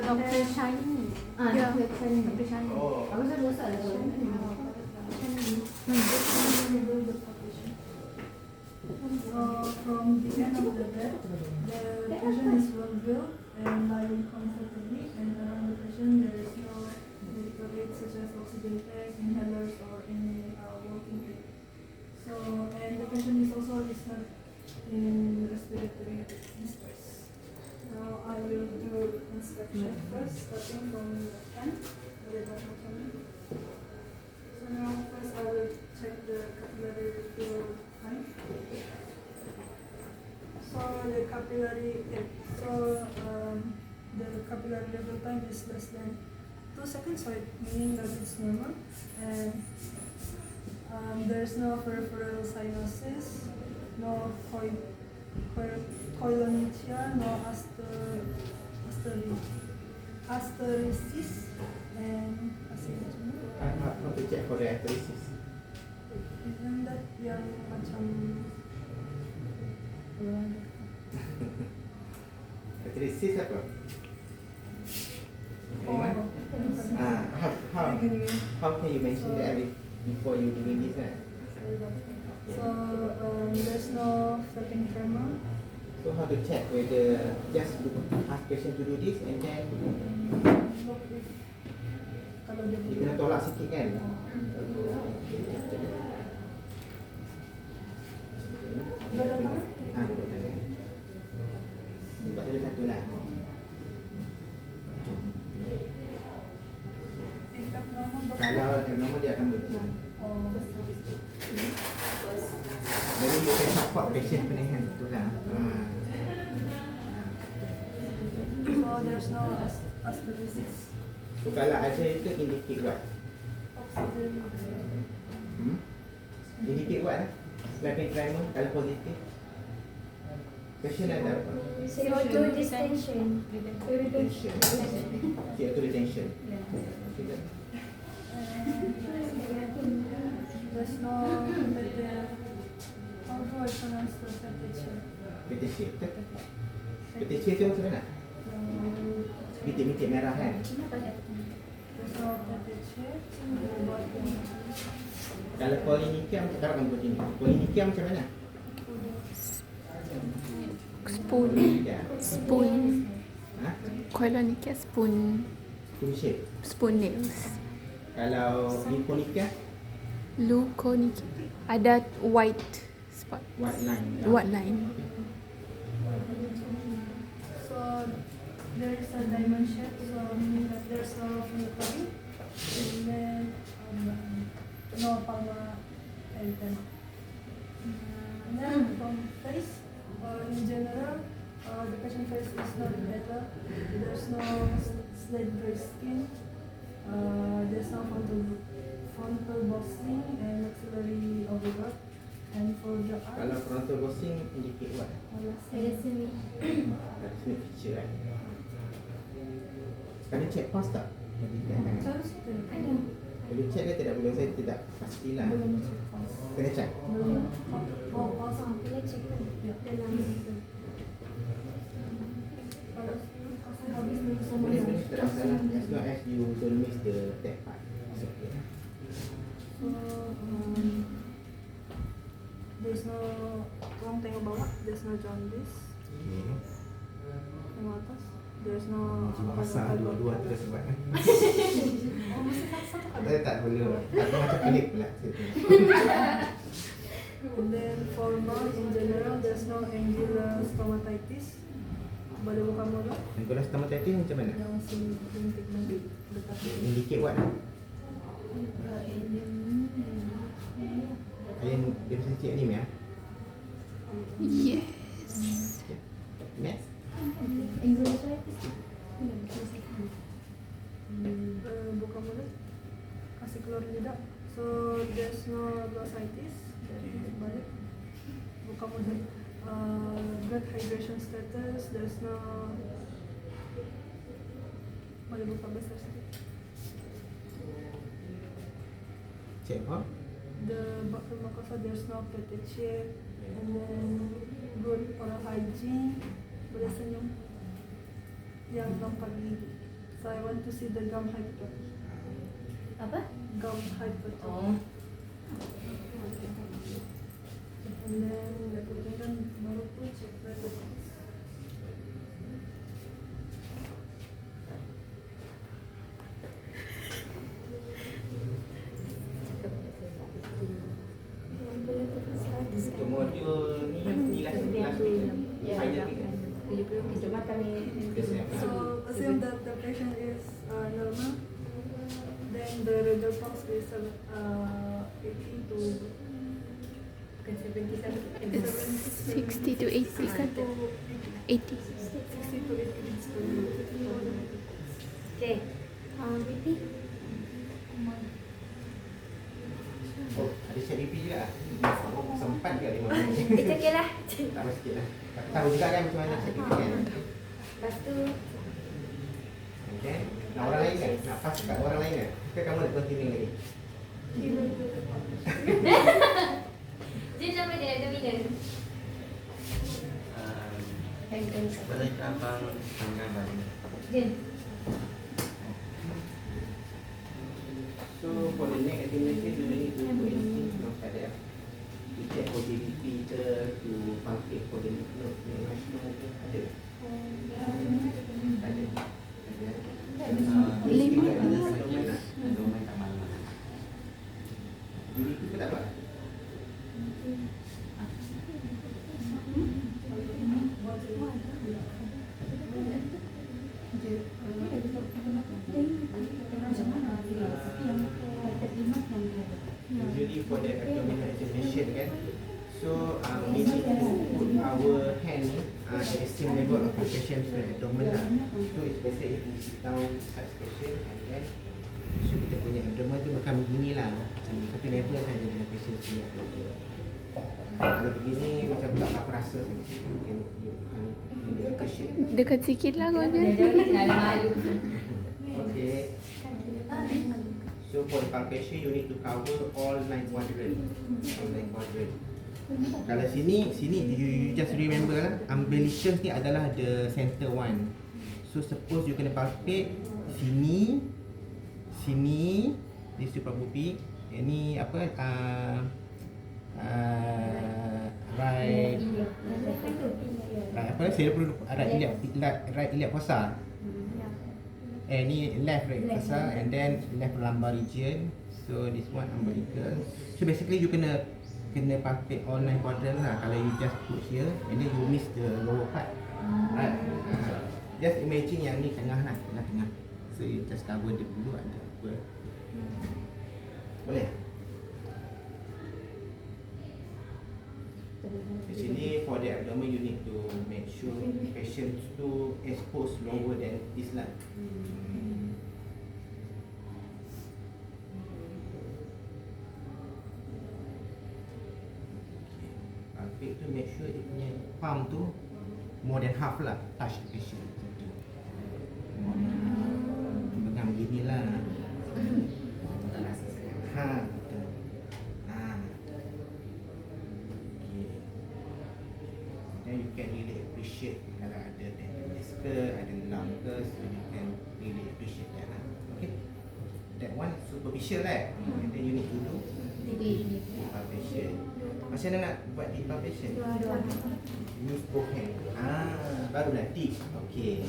Dr. Shiny. Ya. Dr. Shiny. Aku saya bosan ada So from the end of the bed, the patient is well built and lying comfortably, and around the patient there is no medical aids such as oxygen tank, inhalers, or any walking aid. So, and the patient is also not in respiratory distress. Now I will do inspection first, starting from the hand. So now first I will check the capillary flow time. So the capillary level time is less than 2 seconds, so it meaning that it's normal, and there's no peripheral cyanosis, no koilonychia, no asteresis, and How to check for the atresis? isn't that yang macam Atresis apa? oh, How can you mention that before you doing this? so there's no flapping tremor. So how to check whether just ask patient to do this and then Kalau dia dia kena tolak sikit kan? Buat dulu satu lah. Kalau normal dia akan berhenti. Jadi dia akan support patient peningan tu lah. So there's no asteresis. So kalau ada itu indicate what? Oxygen. Indicate what lah? Flapping tremor kalau positif. Patient ada apa? CO2 distension. CO2 retention. There's no how do I pronounce the temperature? PTC. PTC tu macam mana? Bintik-bintik merah kan? There's no temperature. Kalau polinikia sekarang kan begini. Polinikia macam mana? Spoon. Ya. Spoon. Ha? Koilonychia spoon. Spoon shape. Spoon nails. Kalau limfonikia Leukonicchia. Ada white spot. white line. White line. So there is a diamond shape, so meaning that there's no fluid, and then no palmar erythema. And then from face, in general, the patient face is not better. There's no slate gray skin. There's no frontal boxing and maxillary overlap. And for the Kalau eyes, frontal bossing indicate what? Ada sini feature kan? Kena check pulse tak? terus itu Kalau check dia tidak boleh, saya tidak pastilah. belum check pulse. Kena check. Belum. Oh, pulse Kita cek ya. dalam Kalau habis minum semua. Boleh finish tak masalah. As long as you don't miss the that part. It's okay. So, there's no wrong tengok bawah, there's no jaundice. Tengok atas, there's no Cuma pasal dua-dua terus buat kan? Oh, masih paksa tu kan? Saya tak boleh. Tak macam pelik pula. And then for mouth in general, there's no angular stomatitis. Pada buka mulut Dan kalau stomatitis macam mana? yang si bintik nanti dekat Indicate what? Kalian dia mesti cek ni ya? Yes. Next. buka mulut, kasih keluar lidah. So there's no glossitis. Dan balik buka mulut. Blood hydration status, there's no. Boleh buka besar sikit. Check apa? The buccal mucosa, there's no petechiae, and then good oral hygiene. Boleh senyum. yang gampang gigi. So I want to see the gum hypertrophy. Apa? Gum hypertrophy. Oh. And then kemudian baru tu check the Untuk modul ni last final tiga. Cuma kami So assume that the patient is normal, then the radar pulse is 80 to bukan 77. It's 60 to 80 kan? 80. 60 to 80 beats per minute. Okay. BP. Oh, ada set repeat juga. Sempat juga 5 minit. It's okay lah. Tambah sikit lah. Tahu juga kan macam mana set repeat kan? Lepas tu Okay. Nak orang lain kan? Nak pass kat orang lain kan? Ke kamu nak continue lagi? dia nama dia abdominal. Boleh ke abang tanggal balik? Dia. So for the next activity, you need to do anything from there. To check for DVP ke, to punctate for the lymph node, national ke, ada? Ada. Lima. Ada sakit, ada main kat mana-mana. DVP ke tak apa? Usually for the abdominal examination kan, so we need to put our hand at the same level of the patient's abdomen lah. So it's better if we sit down such patient and then so kita punya abdomen tu macam begini lah, macam satu level saja dengan patient punya abdomen. Kalau begini macam tak apa rasa Dekat sikit lah kau je. Malu. Okay. So for the palpation, you need to cover all 9 quadrant. All 9 quadrant. Kalau sini you just remember lah, umbilicus ni adalah the center one. So suppose you kena palpate sini, ni suprapubic, ini apa right apa saya perlu right iliac fossa. Ni left right fossa and then left lumbar region. So this one umbilical. So basically you kena palpate all 9 quadrant lah. Kalau you just put here and then you miss the lower part. Right. Just imagine yang ni tengah lah, tengah. So you just cover dia dulu ada apa. Boleh? Di sini for the abdomen you need to make sure patient to expose lower than this line. Palpate to make sure dia punya palm tu more than half lah touch the patient. Pegang begini lah. Ha, betul. Then you can really appreciate kalau ada tenderness ke, ada lump ke, so you can really appreciate that lah. Okay, that one superficial lah. And then you need to do palpation. Macam mana nak buat deep palpation? Use both hand. Barulah deep. Okay.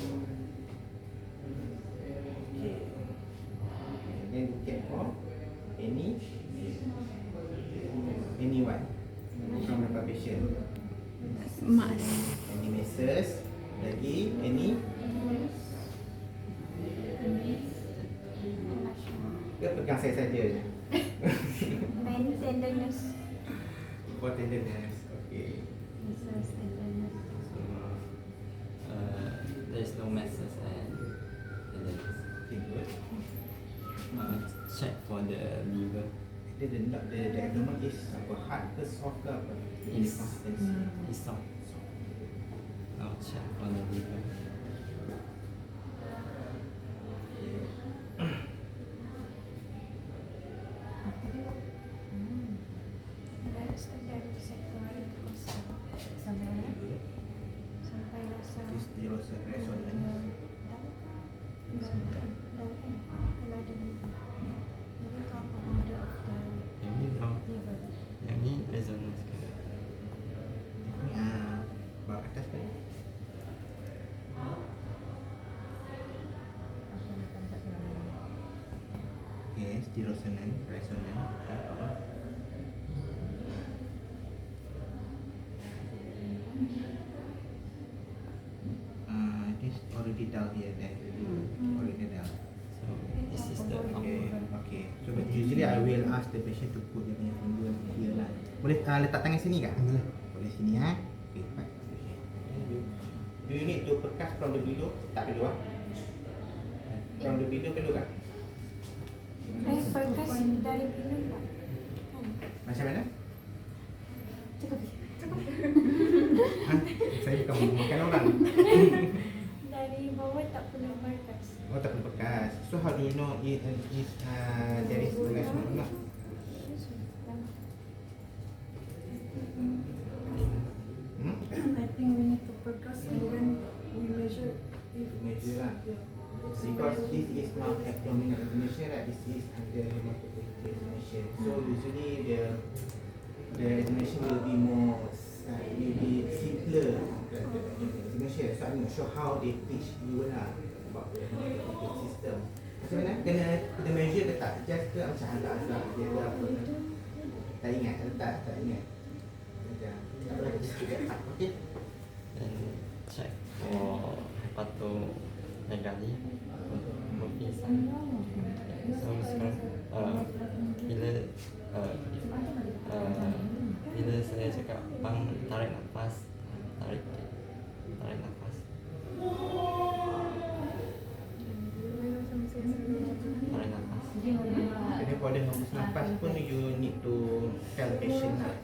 And then you get from any one from the palpation. Mas. Any masses, lagi any ke pegang saya saja je. Main tenderness. For tenderness, okay. There is no masses and Okay, good. check for the liver. The abdomen is apa, hard ke soft ke apa? Is Consistency. soft. I'll check for the liver. Sampai rasa This the resonance. still resonant. It is already down here then. Already down. So this is the Okay. So but usually I will ask the patient to put dia punya finger here lah. Boleh letak tangan sini kak? Boleh sini ya. Okay, baik. Do you need to percuss from the below? Tak perlu ah. From the below perlu kak? Perkas dari pilih tak? Macam mana? Cukup. Ha? Saya bukan makan orang. Dari bawah tak perlu perkas. Oh tak perlu perkas. So how do you know if there is enlargement or not? I think we need to percuss and when we measure if Measure lah. yeah. Because this is not abdominal examination, right? This is under hematology examination. So usually the examination will be more will be simpler than the examination. So I'm not sure how they teach you lah about the hematology system. Macam mana? Kena measure ke tak? Just ke macam azab dia ke apa? Tak ingat? Tak ingat. Macam apa lagi? Okay. and check for hepatomegaly, Murphy sign. So sekarang bila saya cakap bang tarik nafas, tarik nafas, tarik nafas. Jadi pada hembus nafas pun you need to tell patient lah.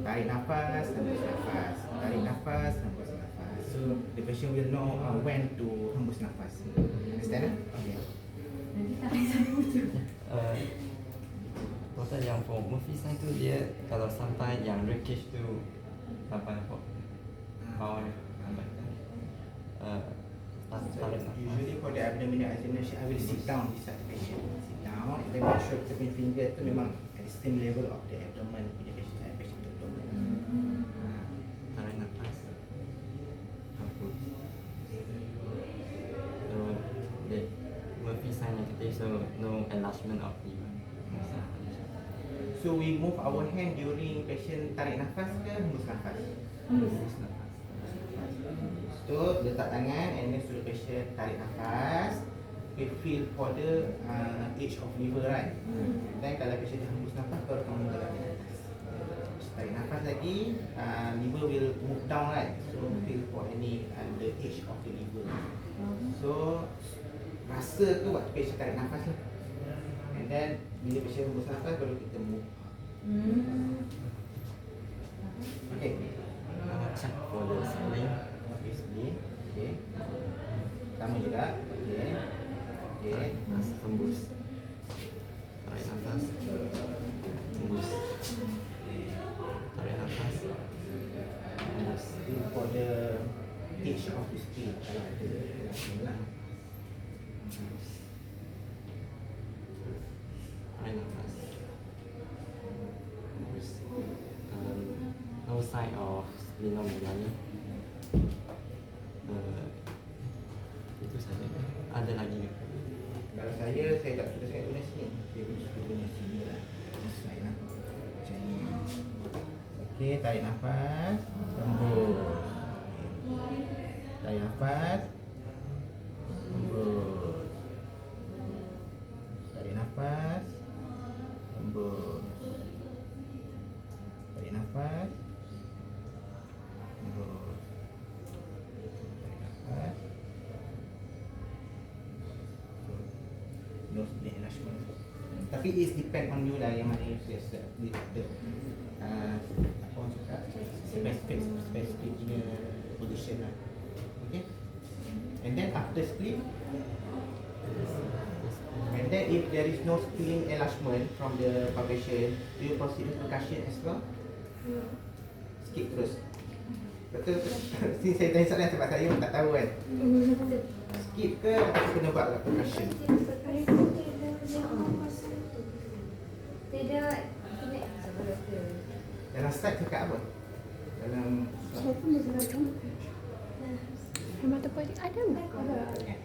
Tarik nafas, hembus nafas. Tarik nafas, hembus nafas. So the patient will know when to hembus nafas. Understand? Okay. Doktor yang for Murphy sign tu dia kalau sampai yang ribcage tu sampai bawah sampai tarik nafas. Usually for the abdominal examination, I will sit down beside the patient. Sit down and then make sure the finger tu memang at the same level of the abdomen punya patient abdomen. Tarik nafas, hembus. So the Murphy sign negative, so no enlargement of liver. So we move our hand during patient tarik nafas ke hembus nafas? Hembus nafas. So letak tangan and then suruh patient tarik nafas. We feel for the edge of liver, right? Then kalau patient dah hembus nafas, baru kamu letak di atas. Tarik nafas lagi, liver will move down, right? So feel for any the edge of the liver. So rasa tu waktu patient tarik nafas lah. And then bila patient hembus nafas, baru kita move. Okay. Check for the swelling. Obviously, okay. Sama juga, okay. Okay. Hembus. Tarik nafas. Hembus. Tarik nafas. Hembus. Feel for the edge of the skin. Kalau ada lah. Tarik nafas. Hembus. No sign of splenomegaly. Itu saja. Ada lagi ke? Kalau saya tak suka saya guna sini. Saya suka guna sini lah. Sesuai lah. Macam ni. Okey, tarik nafas. Hembus. Tarik nafas. Hembus. Tarik nafas. Hembus. Tarik nafas. Hembus. Tarik nafas. No split enlargement. Tapi it depend on you lah yang mana you suggest the apa orang cakap specific punya position lah. Okay. And then after split, and then if there is no spleen enlargement from the palpation, do you proceed with percussion as well? Skip terus. Betul? Since saya tanya soalan sebab saya pun tak tahu kan. Skip ke atau kena buat lah percussion? Tidak kena sebelum tu. Dalam slide cakap apa? Dalam Saya pun dah sebutkan. Hematopoietic ada ke? okay.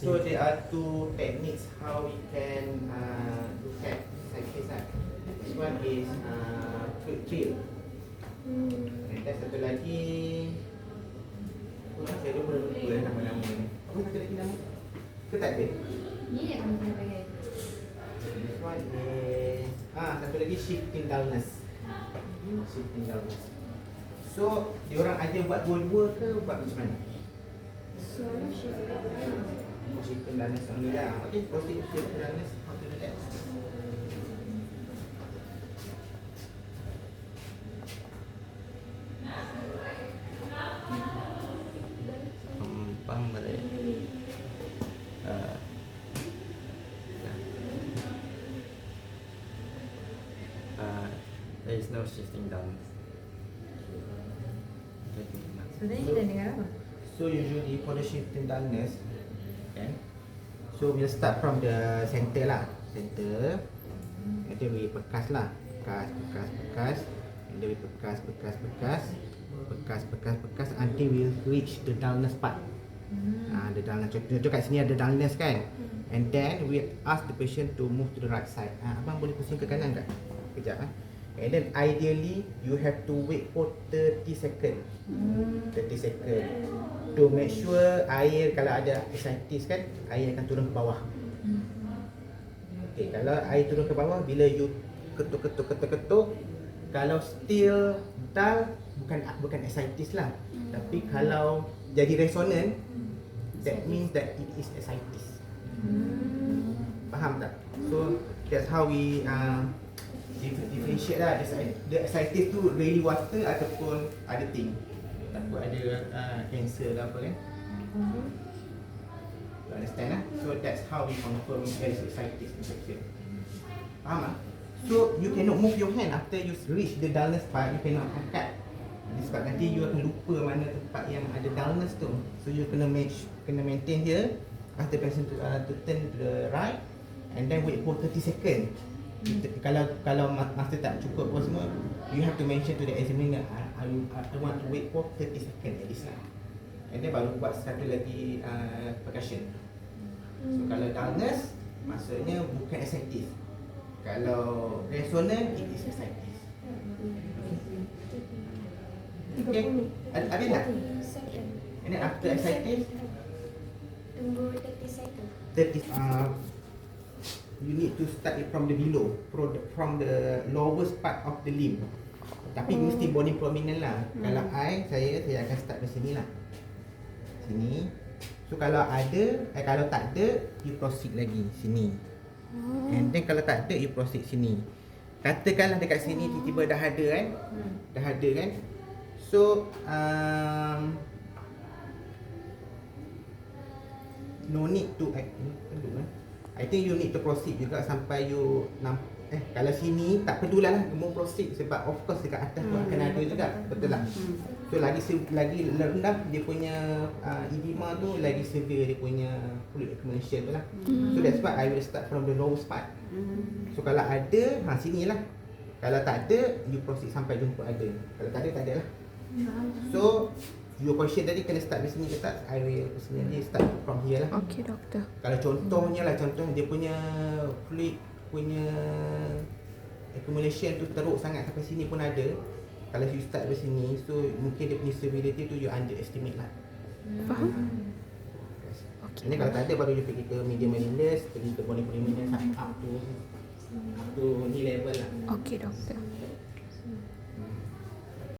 So there are two techniques how we can look at psychics. This one is quick drill. And then satu lagi, saya lupa nama-nama ni. Apa satu lagi nama? Ke tak ada? Ni yang kamu kena pakai. This one is satu lagi shifting dullness. Shifting dullness. So, diorang ada buat dua-dua ke buat macam mana? Suara syurga. Shifting dullness only lah. Okay, proceed shifting dullness. How to do that? Kembang balik. There is no shifting down. Sebenarnya kita dengar apa? So usually for the shifting dullness, okay. So we'll start from the center lah, center. And then we perkas lah, perkas. And then we perkas until we reach the dullness part. The dullness. Contoh kat sini ada dullness kan. And then we ask the patient to move to the right side. Abang boleh pusing ke kanan tak? Kejap. And then ideally you have to wait for 30 second. 30 second. To make sure air, kalau ada ascites kan, air akan turun ke bawah. Okay, kalau air turun ke bawah, bila you ketuk, kalau still dull, bukan ascites lah. Tapi kalau jadi resonant, that means that it is ascites. Faham tak? So that's how we differentiate lah. The ascites tu really water ataupun other thing. Takut ada cancer ke apa kan. You understand lah? So that's how we confirm there is ascites infection. Faham tak? So you cannot move your hand after you reach the dullness part. You cannot angkat. Sebab nanti you akan lupa mana tempat yang ada dullness tu. So you kena maintain here. Ask the patient to turn to the right. And then wait for 30 second. Kalau masa tak cukup apa semua, you have to mention to the examiner, I want to wait for 30 second at least lah. And then baru buat satu lagi percussion. So kalau dullness, maksudnya bukan ascites. Kalau resonant, it is ascites. Okay, ada tak? Second. And then after ascites, Tunggu 30 second. 30 you need to start it from the below, from the lowest part of the limb. Tapi mesti body prominent lah. Kalau saya akan start dari sini lah. Sini. So kalau ada, kalau tak ada, you proceed lagi sini. And then kalau tak ada, you proceed sini. Katakanlah dekat sini tiba-tiba dah ada kan? Dah ada kan? So no need to I think you need to proceed juga sampai you kalau sini tak pedulah lah, mau proceed sebab of course dekat atas tu akan ada juga, betul tak? So lagi rendah dia punya edema tu, lagi severe dia punya fluid accumulation tu lah. So that's why I will start from the lowest part. So kalau ada, sini lah. Kalau tak ada, you proceed sampai jumpa ada. Kalau tak ada lah. So your question tadi kena start dari sini ke tak? I will personally start from here lah. Okay, doktor. Kalau contohnya dia punya fluid punya accumulation tu teruk sangat sampai sini pun ada. Kalau you start dari sini, so mungkin dia punya severity tu you underestimate lah. Faham? Okay. Ini kalau tak ada baru you pergi ke medium illness, pergi ke body prominence up to ni level lah. Okay, doktor.